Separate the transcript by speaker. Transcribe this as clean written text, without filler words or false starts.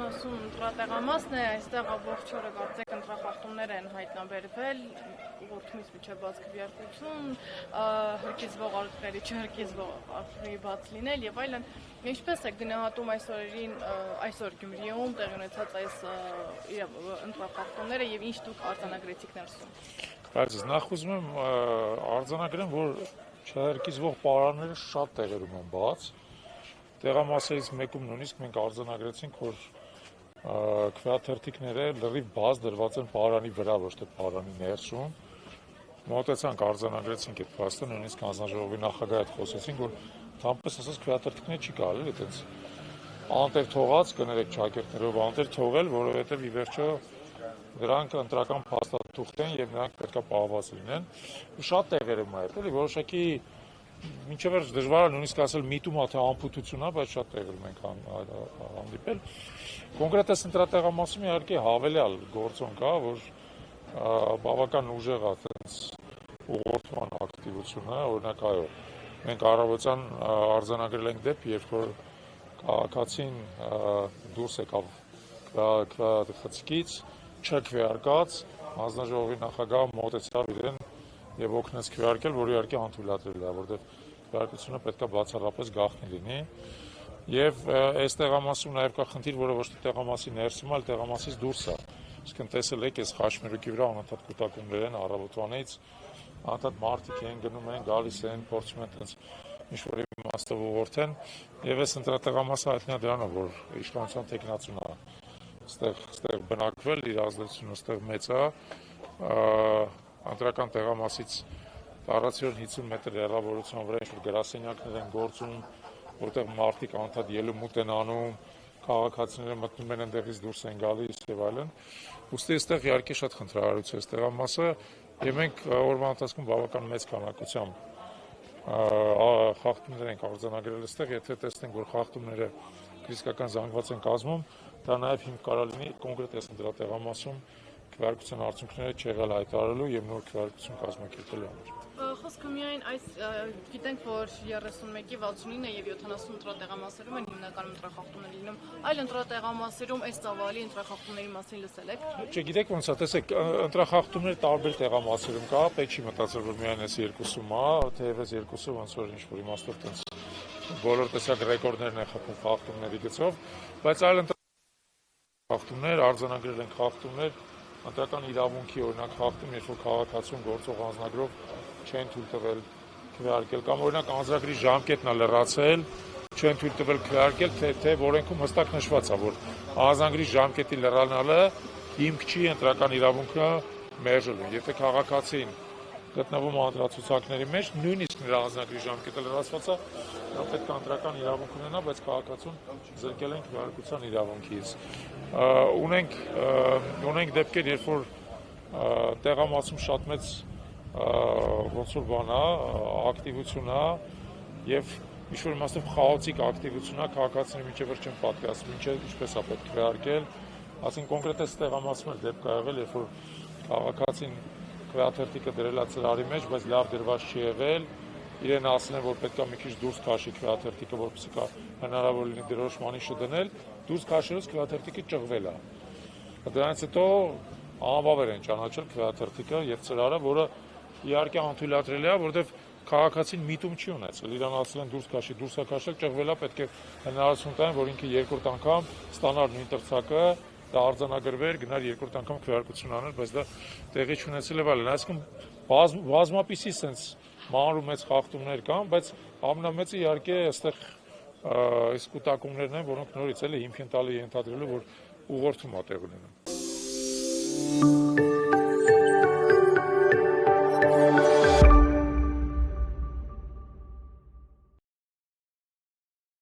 Speaker 1: 70 ընտրատեղամասն է, այստեղ ամբողջ օրը կարծեք ընտրախախտումներ են հայտնաբերվել, ուղղորդումից մինչև բաց քվեարկություն, հրկիզվող արկղերի չհրկիզվող արկղերի բաց լինել եւ այլն։ Ինչպես է գնահատում այսօր Գյումրիում տեղի ունեցած այս ընտրախախտումները եւ ինչ դուք արձանագրեցիք ներսում։
Speaker 2: Բայց նախ ուզում եմ արձանագրեմ, որ չհրկիզվող պարանները շատ տեղերում են բաց։ Տեղամասերից մեկում նույնիսկ մենք արձանագրեցինք, որ քվեաթերթիկները լրիվ բաց դրված են պարանի վրա, ոչ թե պարանի ներսում։ Մոտեցանք, արձանագրեցինք այդ փաստը, նույնիսկ հանձնաժողովի նախագահի հետ խոսեցինք, որ թամպես ասած քվեաթերթիկները չի կարելի այդպես անտեր թողած, կներեք ճակերտներով անտեր թողել, որովհետև ի վերջո դրանք ընտրական փաստաթուղթ են եւ նրանք պետք է պահված լինեն։ Ու շատ տեղերում է այդպես, որոշակի մինչև վերջ դժվար է նույնիսկ ասել միտումա թե անփութություն է, բայց շատ տեղերում ենք հանդիպել։ Կոնկրետ այս ընտրատեղամասում իհարկե հավելյալ գործոն կա, որ բավական ուժեղ է այդպես ուղղորդման ակտիվությունը, օրինակ այո, մենք առավոտյան արձանագրել ենք դեպք, երբ որ քաղաքացին դուրս եկավ քվեաթղթից, չքվեարկած, հանձնաժողովի նախագահը մոտեցավ իրեն եւ օգնեց քվեարկել, որ իհարկե անթույլատրել է, որովհետեւ քվեարկությունը պետք է բացառապես գաղտնի լինի։ Եվ այս տեղամասում նաեւ կա խնդիր, որը ոչ թե տեղամասի ներսում, այլ տեղամասից դուրս է։ Իսկ տեսել եք, այս խաչմերուկի վրա անընդհատ կուտակումներ են առավոտվանից, անընդհատ մարդիկ են գնում են, գալիս են, փորձում են այդպես ինչ-որ իմաստով ուղղորդեն, եւ այս ընտրատեղամասը հայտնի է դրանով, որ իշխանության տեխնացուն է ստեղ բնակվել, իր ազդեցությունը ստեղ մեծ է, ընտրական տեղամասից տարածիորեն 50 մետր հեռավորության վրա ինչ-որ գրասենյակներ են գործում, որտեղ մարդիկ անընդհատ ելումուտ են անում, քաղաքացիները մտնում են այնտեղից դուրս են գալիս եւ այլն։ Ուստի այստեղ իհարկե շատ խնդրահարույց է այս տեղամասը եւ մենք օրվա ընթացքում բավական մեծ քանակությամբ խախտումներ ենք արձանագրել այստեղ, եթե տեսնենք, որ խախտումները քրիսկական զանգված են կազմում, դա նաեւ հիմք կարա լինի կոնկրետ այս ընտրատեղամասում քվեարկության արդյունքները չեղյալ հայտարարելու եւ նոր քվեարկություն կազմակերպելու համար։
Speaker 1: Խոսքը միայն այս գիտենք, որ 31-ի 69 եւ 70 ընտրատեղամասերում են հիմնականում ընտրախախտումներ լինում, այլ ընտրատեղամասերում այս ծավալի ընտրախախտումների մասին լսել եք։
Speaker 2: Չէ, գիտեք ոնց է, տեսեք, ընտրախախտումներ տարբեր տեղամասերում կա, պետք չի մտածել, որ միայն այս երկուսում է, թեև այս երկուսը ոնց որ ինչ-որ իմաստով տենց բոլոր տեսակ ռեկորդներն են խփում խախտումների գծով, բայց այլ խախտումներ, արձանագրել են խախտումներ, ընտրական իրավունքի օրինակ խախտում, երբ որ քաղաքացուն գործող անձնագրով չեն թույլ տվել քվեարկել կամ օրինակ անձնագրի ժամկետն է լրացել, չեն թույլ տվել քվեարկել, թե օրենքում հստակ նշված է, որ անձնագրի ժամկետի լրանալը հիմք չի ընտրական իրավունքը մերժելու։ Եթե քաղաքացին գտնվում անդրացուցակների մեջ, նույնիսկ նրա անձնագրի ժամկետը լրացված է, նա պետք է ընտրական իրավունք ունենա, բայց քաղաքացուն զրկել են քվեարկության իրավունքից։ Ունենք դեպքեր, երբ որ տեղամասում շատ մեծ ոնց որ բան է, ակտիվություն է եւ ինչ-որ իմաստով խաոտիկ ակտիվություն է, քաղաքացիները մինչեւ վերջ չեն պատկերացնում, ինչպես է պետք քվեարկել, ասենք կոնկրետ այս տեղամասում էլ դեպք ա եղել, երբ որ քաղաքացին քվեաթերթիկը դրել է ծրարի մեջ, բայց լավ դրված չի եղել, իրեն ասել են, որ պետք է մի քիչ դուրս քաշի քվեաթերթիկը, որպեսզի հնարավոր լինի դրոշմանիշը դնել, դուրս քաշելուց քվեաթերթիկը ճղվել է։ Դրանից հետո անբավեր են ճանաչել քվեաթերթիկը եւ ծրարը, որը իհարկե անթույլատրելի է, որովհետեւ քաղաքացին միտում չի ունեցել, իրան ասել են դուրս քաշի, դուրս է քաշել, ճղվել է, պետք է հնարավորություն տան, որ ինքը երկրորդ անգամ ստանար նույն տրցակը, դա արձանագրվեր, գնար երկրորդ անգամ քվեարկություն աներ, բայց դա տեղի չունեցել եւ այլն։ Այսինքն բազմապիսի sense մանր ու մեծ խախտումներ կան, բայց ամենամեծը իհարկե այստեղ այս կուտակումներն են, որոնք նորից էլի հիմք են տալի ենթադրելու, որ ուղղորդում է տեղ ունենում։